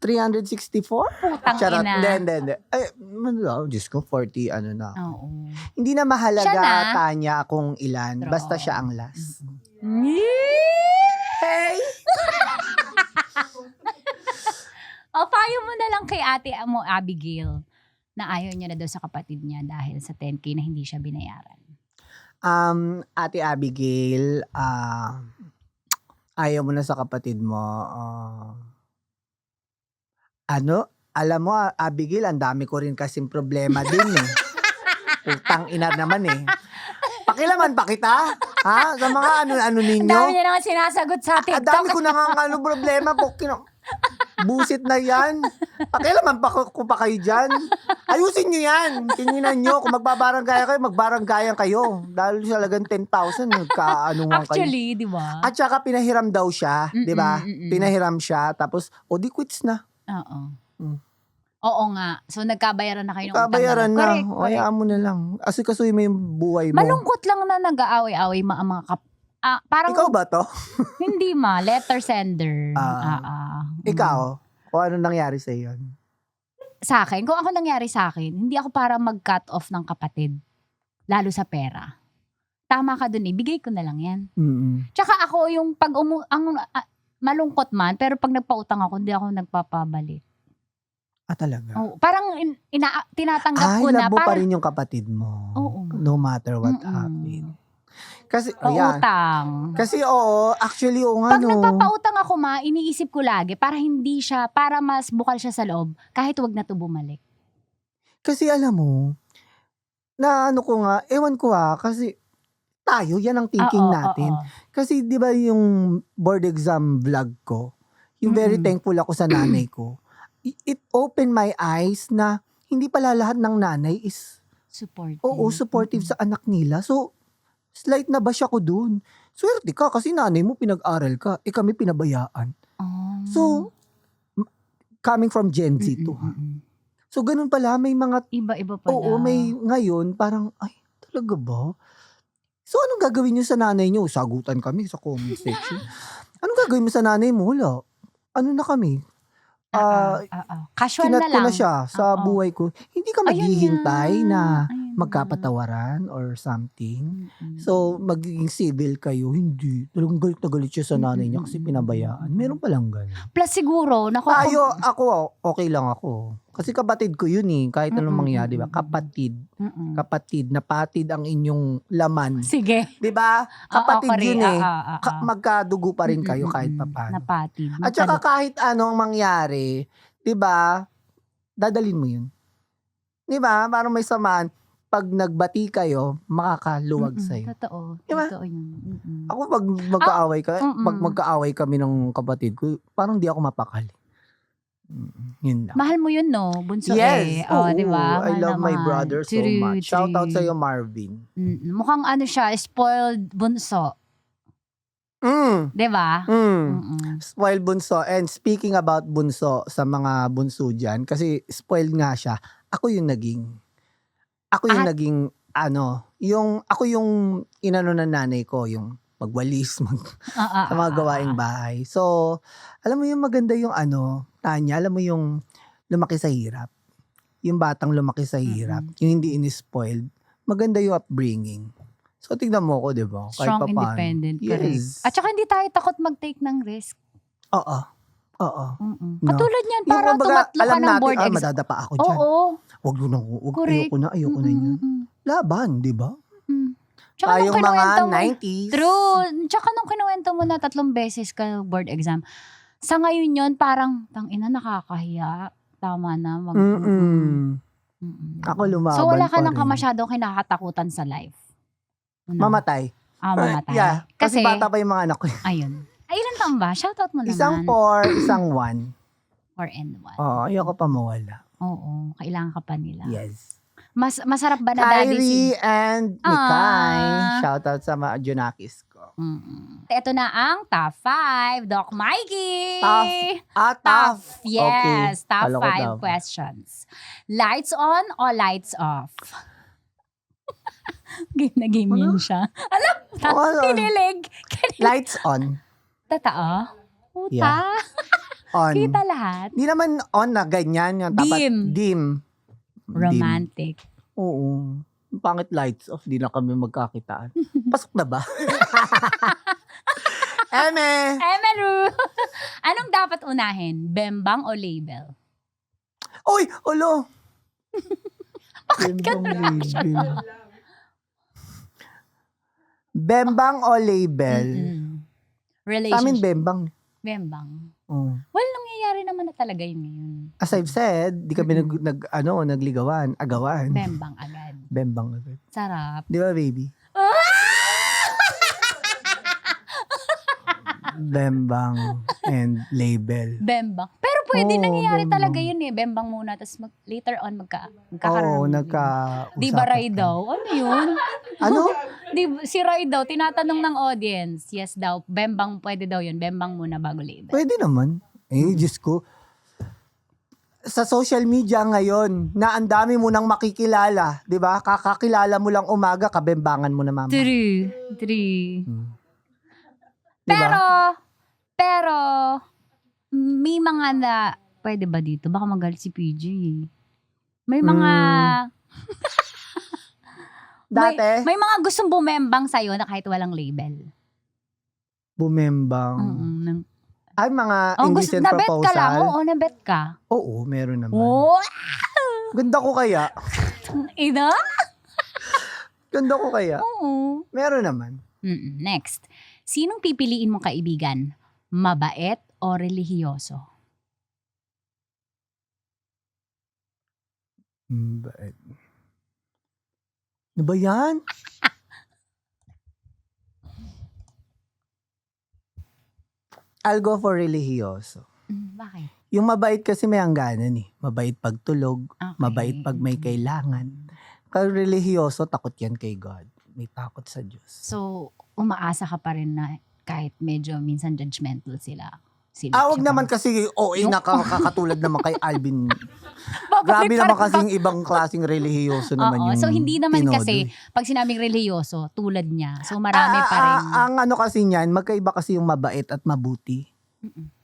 364? Putang Charot. ina. Hindi. Ay, Diyos ko, 40, na. Oo. Hindi na mahalaga, Siya na. Tanya, kung ilan. True. Basta siya ang last. Hey! O, payo mo na lang kay ate mo, Abigail, na ayaw niya na daw sa kapatid niya dahil sa 10K na hindi siya binayaran. Ate Abigail, ayaw mo na sa kapatid mo. Alam mo, Abigail, ang dami ko rin kasing problema din Utang ina naman Pakilaman pa kita? Ha? Sa mga ano ninyo? Ang dami niya naman sinasagot sa Ang TikTok. dami ko na nga problema po. Busit na yan. Pakilaman pa ko pa kayo dyan. Ayusin nyo yan. Tinginan nyo. Kung magbaranggayan kayo. Dahil talagang 10,000, nagkaanuhan kayo. Actually, di ba? At saka pinahiram daw siya, di ba? Pinahiram siya, tapos, di quits na. Oo. Mm. Oo nga. So, nagkabayaran na kayo ng utang. Kabayaran na. Correct. Hayaan mo na lang. Asikasuhin mo yung buhay mo. Malungkot lang na nag-aaway-away mga parang Ikaw ba to? hindi letter sender. Ikaw? O ano nangyari sa iyo? Sa akin, kung ako nangyari sa akin, hindi ako para mag-cut off ng kapatid. Lalo sa pera. Tama ka dun bigay ko na lang yan. Tsaka ako yung malungkot man, pero pag nagpautang ako, hindi ako nagpapabalik. Talaga? Oh, parang tinatanggap ko na. Love mo pa rin yung kapatid mo. Oo. No matter what happened. Kasi, Pautang. Kasi actually, Pag nagpapautang ako iniisip ko lagi para mas bukal siya sa loob, kahit wag na to bumalik. Kasi alam mo, ewan ko kasi tayo, yan ang thinking natin. Kasi di ba yung board exam vlog ko, yung very thankful ako sa nanay ko, it opened my eyes na hindi pala lahat ng nanay is supportive sa anak nila. So, slight na bash ako dun. Swerte ka kasi nanay mo pinag-aral ka, kami pinabayaan. So, coming from Gen Z to So, ganun pala, may mga... Iba-iba pala. may ngayon, parang, ay, talaga ba? So, anong gagawin nyo sa nanay nyo? Sagutan kami sa comment section. Anong gagawin mo sa nanay mo? Wala. Ano na kami? Casual na Kinat ko lang. na siya sa buhay ko. Hindi ka maghihintay na Ayun magkapatawaran or something. So, magiging civil kayo. Hindi. Talagang galit na galit siya sa nanay niya kasi pinabayaan. Meron palang gano'n. Plus siguro, Ako, okay lang ako. Kasi kapatid ko yun Kahit anong mangyari, diba? Kapatid. Napatid ang inyong laman. Sige. Diba? Kapatid yun Magkadugo magkadugo pa rin kayo kahit papaano. Napatid. At saka kahit anong mangyari, diba? Dadalin mo yun. Diba? Parang may samaan. Pag nagbati kayo, makakaluwag sa'yo. Totoo. Diba? Totoo yun. Ako pag magkaaway kami ng kapatid ko, parang di ako mapakali. Yun lang. Mahal mo yun, no? Bunso Yes. diba? I love my brother so much. Shout out sa'yo, Marvin. Mukhang siya, spoiled bunso. Diba? Spoiled bunso. And speaking about bunso, sa mga bunso dyan, kasi spoiled nga siya, ako yung naging ako yung inano ng nanay ko, yung magwalis, sa mga gawaing bahay. So, alam mo yung maganda yung Tanya, alam mo yung lumaki sa hirap. Yung batang lumaki sa hirap, yung hindi in-spoiled. Maganda yung upbringing. So, tignan mo ko, di ba? Kahit Strong, papaano. independent ka rin. Yes. At saka hindi tayo takot mag-take ng risk. Oo. Oo. Mm-mm. No. Katulad niyan, Yung parang kumbaga, tumatlo ka alam ng natin, board exam. madadapa ako dyan. Oo. Correct. Ayoko na yan. Laban, di ba? Tsaka Tayong nung mga kinuwento mo, 90s. true. Tsaka nung kinuwento mo na 3 beses ka board exam, sa ngayon yon parang, tangina, nakakahiya. Tama na. Ako lumaban So wala ka pa nang rin. masyadong kinakatakutan sa life? Ano? Mamatay. Mamatay. Yeah. Kasi bata pa yung mga anak ko. Ayun. Ay, ilan taon ba? Shoutout mo naman. Isang 4, isang 1. 4 and 1. Oo, ayoko pa mawala. Oo. Kailangan ka pa nila. Yes. Masarap ba na daddy Kyrie and Mikay. Ah. Shoutout sa mga Junakis ko. Ito na ang top 5. Doc Mikey! Tough. Yes. Okay. Top Kala ko 5 tough. questions. Lights on o lights off? Game na game yun siya. Alam, kinilig. Lights on. Totoo? Puta. Yeah. On. Kita lahat. Di naman on na ganyan. Yung tapat, dim. Romantic. Oo. Pangit lights off. Di na kami magkakitaan. Pasok na ba? Eme! Emeru! Anong dapat unahin? Bembang o label? Uy! Ulo! Bakit ka na-reaction? Bembang o label? Relationship. Sa amin, bembang. Bembang. Oh. Well, nangyayari naman na talaga yun ngayon. As I've said, di kami nagligawan, agawan. Bembang agad. Bembang agad. Sarap. Di ba, baby? Bembang and label. Bembang. Pero pwede nangyayari bembang. talaga yun eh. Bembang muna, tapos later on magkakaroon. Oo, ng- nagka-usapan. Di ba Ray daw? Ano yun? Ano? Si Ray daw, tinatanong ng audience. Yes daw, bembang pwede daw yun. Bembang muna bago label. Pwede naman. Diyos ko. Sa social media ngayon, na ang dami mo nang makikilala, di ba? Kakakilala mo lang umaga, kabembangan mo na mama. True. Diba? Pero, may mga na, pwede ba dito? Baka magalit si PJ. May mga, Dati, may mga gustong bumembang sa'yo na kahit walang label. bumembang. Ay, mga indecent nabet proposal. ka lang. Oo, nabet ka. Oo, meron naman. Oh, Ganda ko kaya. ina? Ganda ko kaya. Oo. Meron naman. Next. Sinong pipiliin mong kaibigan? Mabait o relihiyoso? Mabait. Ano ba yan? I'll go for relihiyoso. Bakit? Yung mabait kasi may hangganan eh. Mabait pag tulog, Okay. mabait pag may kailangan. Kaya relihiyoso, takot yan kay God. May takot sa Diyos. So, umaasa ka pa rin na kahit medyo minsan judgmental sila. Wag naman kasi, nakakatulad naman kay Alvin. Babalik Grabe ka naman rin kasing ibang klaseng relihiyoso naman Oo, yung so hindi naman tinodo. kasi, pag sinabing relihiyoso, tulad niya. So marami pa rin. Ang ano kasi niyan, magkaiba kasi yung mabait at mabuti.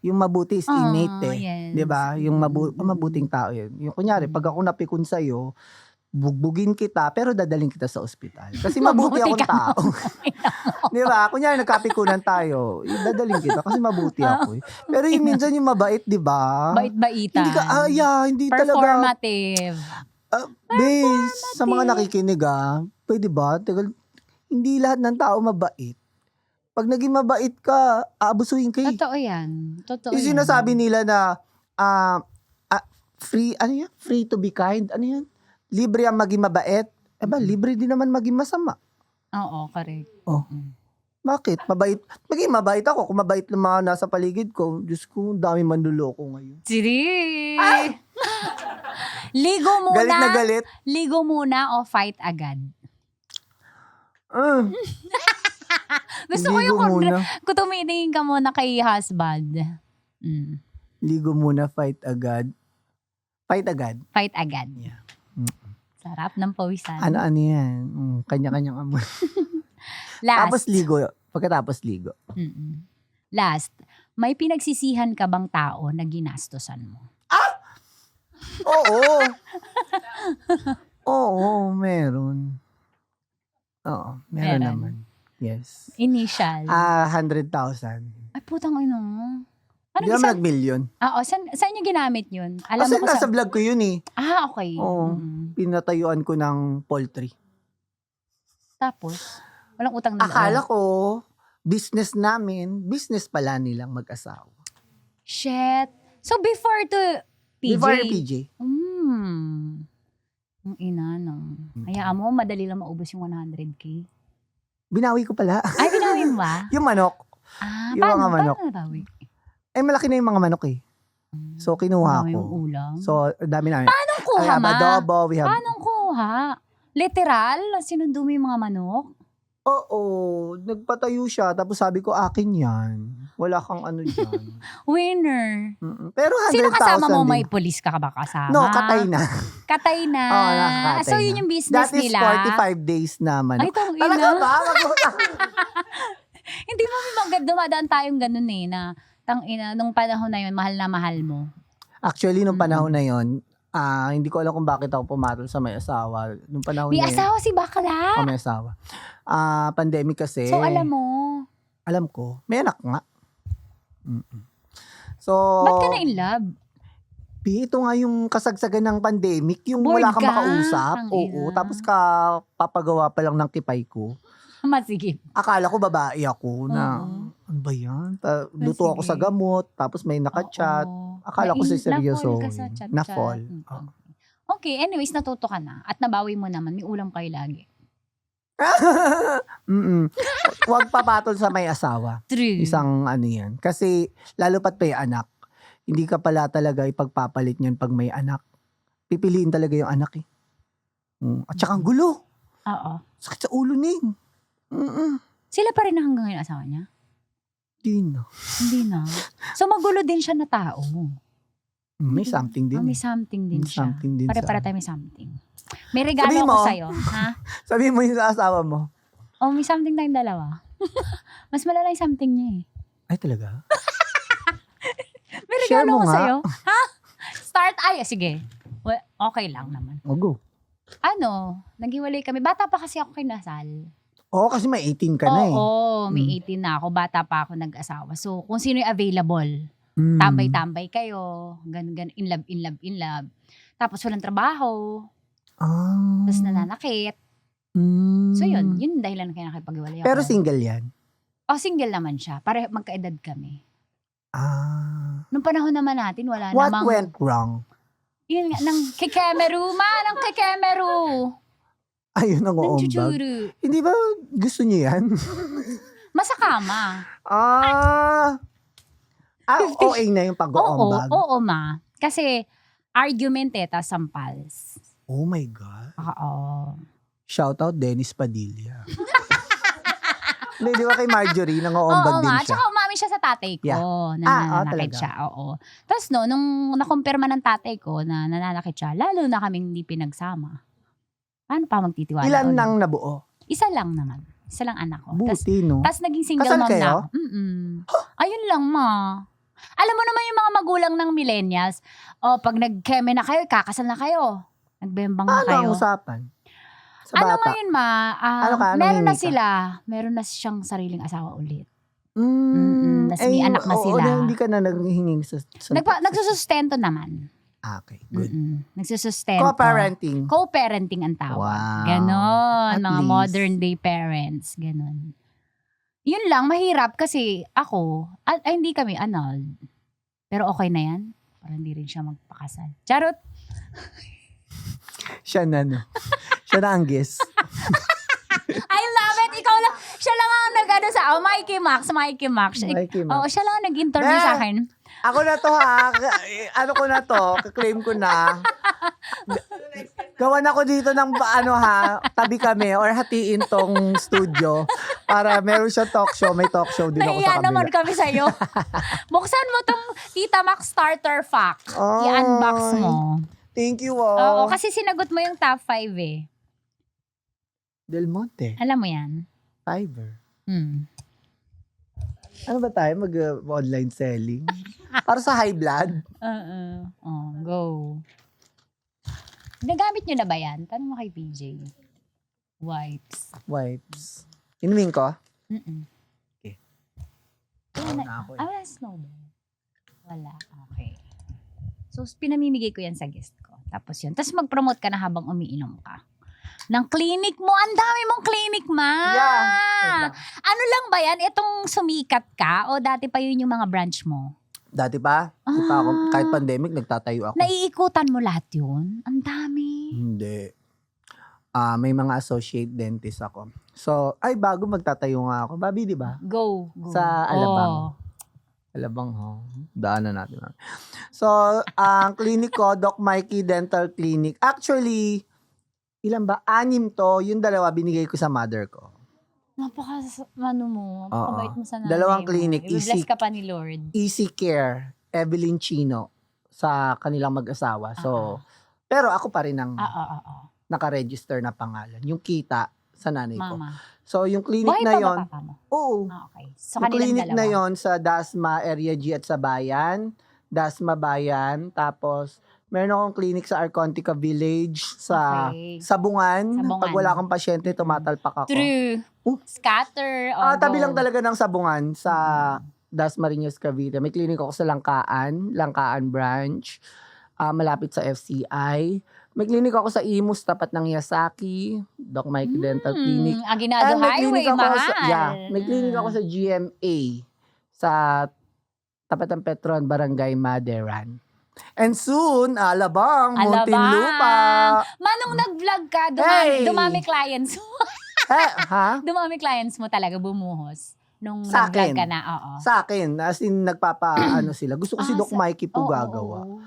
Yung mabuti is innate eh. Yes. 'Di ba? Yung mabuting tao yun. Yung kunyari, pag ako napikon sa'yo, bugbugin kita, pero dadaling kita sa ospital. Kasi mabuti Mabuti akong ka tao. Di ba? Kunyari, nagkapikunan tayo, dadaling kita kasi mabuti ako eh. Pero yung minsan yung mabait, di ba? Bait-baitan. Hindi ka, hindi talaga. Performative. Base, sa mga nakikinig pwede ba? Hindi lahat ng tao mabait. Pag naging mabait ka, aabusuhin ka eh. Totoo yan. Totoo Yung yan. sinasabi nila na, free, ano yan? Free to be kind, ano yan? Libre ang maging mabait. Libre din naman maging masama. Oo, correct. Oh. Bakit? Maging mabait ako. Kung mabait ng mga nasa paligid ko, Diyos ko, dami manluloko ngayon. Siri! Ligo muna. Galit na galit. Ligo muna o fight agad? Gusto ko Ligo yung muna. kung tumitingin ka muna kay husband. Ligo muna, fight agad. Fight agad. Fight agad. Yeah. Sarap ng pawisan. Ano yan? Kanya-kanyang amoy. Last. Tapos ligo. Pagkatapos ligo. Last. May pinagsisihan ka bang tao na ginastosan mo? Oo. Oo, meron. Oo, Meron. meron naman. Yes. Initial. 100,000. Ay, putang ino. Ano Hindi naman nag-million. Oo, saan niyo ginamit yun? Alam Kasi mo ko nasa vlog ko yun eh. okay. Oo. Pinatayuan ko ng poultry. Tapos, walang utang na loob. Akala ko, business namin, business pala nilang mag-asawa. Shit. So, before to PJ? Before PJ. Ang ina, no. Hayaan mo, madali lang maubos yung 100K. Binawi ko pala. Ay, binawin mo ba? Yung manok. Ah, Yung paano? mga manok. Paano nabawi? Malaki na yung mga manok eh. So, kinuha Marami ko. yung ulam. So, dami namin. Paano kuha, ma? Adobo, we have... Paano kuha? Literal? Sinundo mo yung mga manok? Oo, nagpatayo siya. Tapos sabi ko, akin yan. Wala kang ano dyan. Winner. Pero 100,000 Sino kasama mo? din. May polis ka ba kasama? No, katay na. Katay na. Oo, nakakatay So, yun na. yung business That is nila. 45 days naman. Ay, tong Talaga ina. ba? Hindi mo dumadaan tayong ganun eh, na tang ina, nung panahon na yun, mahal na mahal mo. Actually, nung panahon na yon, hindi ko alam kung bakit ako pumatol sa may asawa. Nung panahon May na yun, asawa si bakla. may asawa. Pandemic kasi. So, alam mo. Alam ko. May anak nga. So, Ba't ka na in love? ito nga yung kasagsagan ng pandemic, yung Bored wala kang ka? makausap. Ang Oo. ina. Tapos papagawa pa lang ng tipay ko. Masigip. Akala ko babae ako na, Oo. ano ba yan? Luto ako sa gamot, tapos may nakachat. Oo. Akala ko si seryoso. Na-fall ka sa chat-chat. Na-fall. Okay, anyways, natuto ka na. At nabawi mo naman. May ulam kayo lagi. Huwag papatol sa may asawa. True. Isang ano yan. Kasi lalo pat may anak, hindi ka pala talaga ipagpapalit niyan pag may anak. Pipiliin talaga yung anak eh. At saka ang gulo. Oo. Sakit sa ulo ni. Sila pa rin na hanggang ngayon asawa niya? Di na. Hindi na. So, magulo din siya na tao. May something din. May something din May siya. something din Pare-para sa- tayo may something. May regalo Sabihin ako mo. sa'yo. Ha? Sabihin mo yung sa asawa mo. Oh, may something tayong dalawa. Mas malala yung something niya eh. Ay talaga? May Share regalo mo ako nga. sa'yo. Ha? Start. Ay, sige. Well, okay lang naman. Go. Naghiwalay kami. Bata pa kasi ako kinasal. Oo, kasi may 18 ka na eh. Oo, may 18 na ako. Bata pa ako nag-asawa. So, kung sino yung available, Mm. tambay-tambay kayo. Ganun, in love. Tapos walang trabaho. Tapos nananakit. So, yun yung dahilan kaya nakipag-iwalay ako. Pero single yan. Single naman siya. Pare, magkaedad kami. Ah. Nung panahon naman natin, wala What namang... went wrong? Yun nga, ng kikemeru, ng kikemeru. Ayun ang Ng oombag. chuchuru. Hindi ba gusto niyo yan? Masakama. OA na yung pag-oombag. Oo, ma. Kasi, argument tas sampals. Oh my God. Oo. Shout out Dennis Padilla. Hindi, di ba kay Marjorie, nang-oombag Oo, din ma. siya. Tsaka umamin siya sa tatay ko. Yeah. Nananakit talaga? siya. Oo. Tapos nung nakumpirma ng tatay ko na nananakit siya, lalo na kaming hindi pinagsama. Paano pa magtitiwala? Ilan ulit? nang nabuo? Isa lang naman. Isa lang anak ko. Buti, no? Tapos naging single Kasal mom kayo? na ako. Ayun lang, ma. Alam mo naman yung mga magulang ng millennials, pag nag-keme na kayo, kakasal na kayo. Nagbembang na Ano kayo. ang usapan? Sa Ano bata? ngayon, ma? Anong Meron na hingi ka? sila. Meron na siyang sariling asawa ulit. Tas Eh, may anak na sila. Hindi ka na naghihinging sa Nagsusustento naman. Okay, good. Nagsusustento. Co-parenting. Co-parenting ang tawag. Wow. Ganon. At Mga least. modern day parents. Ganon. Yun lang, mahirap kasi ako, hindi kami annulled. Pero okay na yan. Para hindi rin siya magpakasal. Charot! Siya na, no? Siya na ang guest. I love it! Ikaw lang, siya lang ang nag-ano sa, Mikey Max. Mikey Max. Oo, siya lang ang nag-interview Be! sa akin. Ako na to, ha? Ano ko na to? Kaklaim ko na. Gawan ako dito ng tabi kami or hatiin tong studio para meron siya talk show. May talk show din ako sa Nahiya kabila. naman kami sa'yo. Buksan mo tong Tita Max Starter Fact. Ay. I-unbox mo. Thank you, Oo, kasi sinagot mo yung top 5 eh. Del Monte. Alam mo yan? Fiverr. Hmm. Ano ba tayo? Mag-online selling? Para sa high blood? Go. Nagamit nyo na ba yan? Tanong mo kay PJ. Wipes. Inumin ko? Mm-mm. Okay. Wala na ako eh. wala snowball. Wala. Okay. So, pinamimigay ko yan sa guest ko. Tapos yun. Tapos mag-promote ka na habang umiinom ka. Ng clinic mo. Ang dami mong clinic, ma. Yeah. Wait lang. Ano lang ba yan? Itong sumikat ka? O dati pa yun yung mga branch mo? Dati pa? Di pa ako, kahit pandemic, nagtatayo ako. Naiikutan mo lahat yun? Ang dami. Hindi. May mga associate dentist ako. So, bago magtatayo nga ako. Babi, di ba? Go. Sa Alabang. Oh. Alabang, ho. Daanan natin. So, ang clinic ko, Doc Mikey Dental Clinic. Actually, ilan ba? 6 to. Yung 2 binigay ko sa mother ko. Napakabait mo sa nanay Dalawang mo. clinic, I-bless easy. ka pa ni Lord. Easy Care, Evelyn Chino, sa kanilang mag-asawa. So, pero ako pa rin ang naka-register na pangalan. Yung kita sa nanay ko. Mama. So, yung clinic Buhay na pa ba yon, papa mo? oo. Okay. So, Yung kanilang clinic dalawa. na yon sa Dasma Area G at sa Bayan. Dasma Bayan. Tapos, meron akong clinic sa Arcontica Village, sa Okay. Sabungan. Sabungan. Pag wala kang pasyente, tumatalpak ako. True. Scatter. Tabi go. lang talaga ng Sabungan sa Dasmariñas, Cavite. May clinic ako sa Langkaan branch. Malapit sa FCI. May clinic ako sa Imus, tapat ng Yasaki, Doc Mikey Dental Clinic. Aguinaldo And may Highway, clinic ako mahal. may clinic ako sa GMA sa tapat ng Petron, Barangay Maderan. And soon, Alabang, Muntinlupa. Manong nag-vlog ka, Hey! dumami clients mo. Ha? Dumami clients mo talaga, bumuhos. Nung Sa nag-vlog akin. ka na, oo. Sa akin, as in ano sila. Gusto ko si Doc Mikey po gagawa. Oo.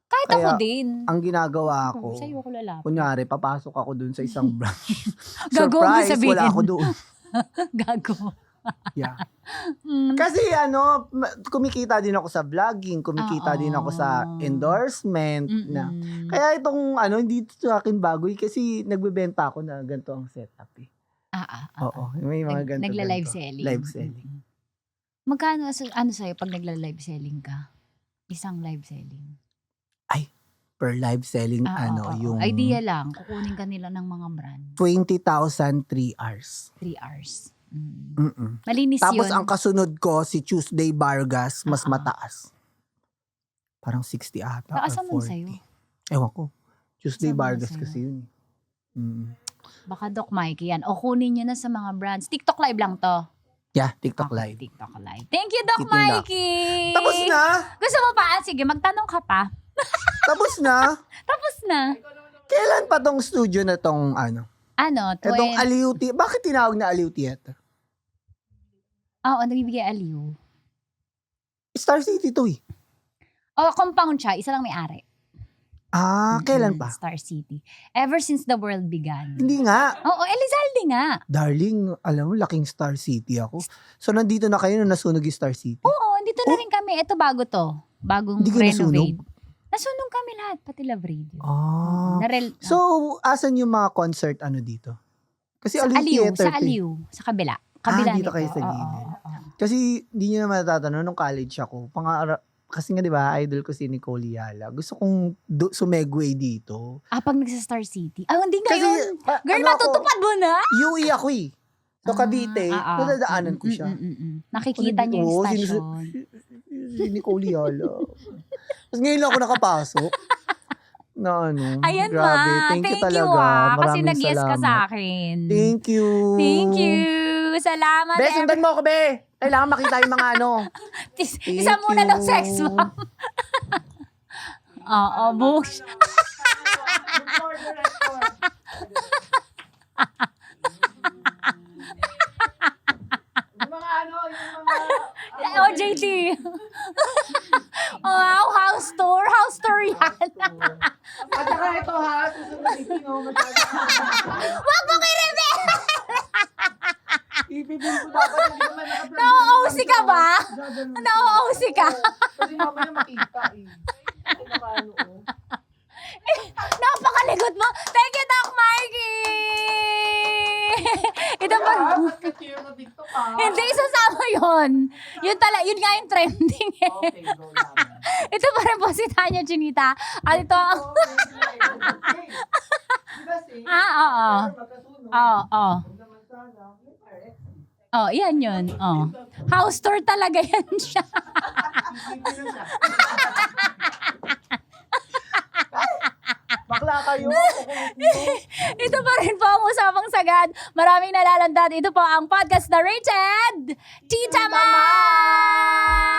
Kahit Kaya, ako din. Ang ginagawa ko, Sa'yo ko lalapit. kunyari, papasok ako dun sa isang branch. Gago mo Surprise, sabihin. wala ako doon. Gago. Yeah. Kasi kumikita din ako sa vlogging, kumikita din ako sa endorsement. Na. Kaya itong hindi sa akin bago kasi nagbebenta ako na ganito ang setup eh. Oo, may mga ganito. Nagla-live ganito. selling. Live selling. Magkano, sa'yo pag nagla-live selling ka? Isang live selling? Per live selling, yung idea lang, kukunin ka nila ng mga brand. 20,000 3 hours. 3 hours. Mm-mm. Malinis Tapos yun. ang kasunod ko, si Tuesday Vargas, mas mataas. Parang 60 ata Taasan or mo 40. sa'yo. Ewan ko. Tuesday Saan mo Vargas sa'yo? kasi yun. Baka Doc Mikey yan. O kunin nyo na sa mga brands. TikTok live lang to. Yeah, TikTok Okay, live. TikTok live. Thank you, Doc Titinda. Mikey! Tapos na! Gusto mo pa? Sige, magtanong ka pa. Tapos na! Tapos na. Kailan pa tong studio na tong Itong Aliw Theater. Bakit tinawag na Aliw Theater? Oo, nabibigay aliw. Star City to eh. O, compound siya. Isa lang may-ari. Kailan pa? Star City. Ever since the world began. Hindi nga. Oo, Elizalde nga. Darling, alam mo, laking Star City ako. So, nandito na kayo nung nasunog yung Star City? Oo, dito na rin kami. Ito bago to. Bagong Hindi kayo renovate. Nasunog kami lahat, pati Love Radio. So, asan yung mga concert dito? Kasi sa Aliw Theater. Sa Aliw. Sa kabila. Kabila dito nito. kayo sa gilid. Oo. Kasi, hindi nyo naman natatanong, nung college ako, kasi nga, di ba, idol ko si Nicole Yala. Gusto kong sumegway dito. Pag nagsa-Star City. Hindi Kasi, ngayon. Girl, matutupad mo na? UE ako eh. So, Cavite, nadadaanan ko siya. Nakikita niyo yung station. Si Nicole Yala. Tapos ngayon lang ako nakapasok. Ayan, grabe. ma. Thank you talaga. Kasi Maraming nag-yes ka salamat. sa akin. Thank you. Thank you. Salamat. Be, sundan mo ako, be. Kailangan makita yung mga Isa muna daw sex bomb. Oo, books. JT. Wow, house tour. House tour yan. At saka ito ha, susunod Wag mo i-reveal. Ibibin ko dapat hindi naman Na-OC ka ba? Na-OC ka? Kasi mamaya makita eh. Napakaligot mo. Thank you, Doc Mikey! Ito pa. Hindi, isasama yun. Yun nga yung trending eh. Okay, go lang. Ito pa rin po si Tanya Chinita. At ito ang... Diba, Oo. magkasunod. Oo. Oh, yan yun. Oh. House tour talaga yan siya. Bakla kayo. Ito pa rin po ang Usapang Sagad. Maraming nalalantad. Ito po ang podcast na rated Tita Max!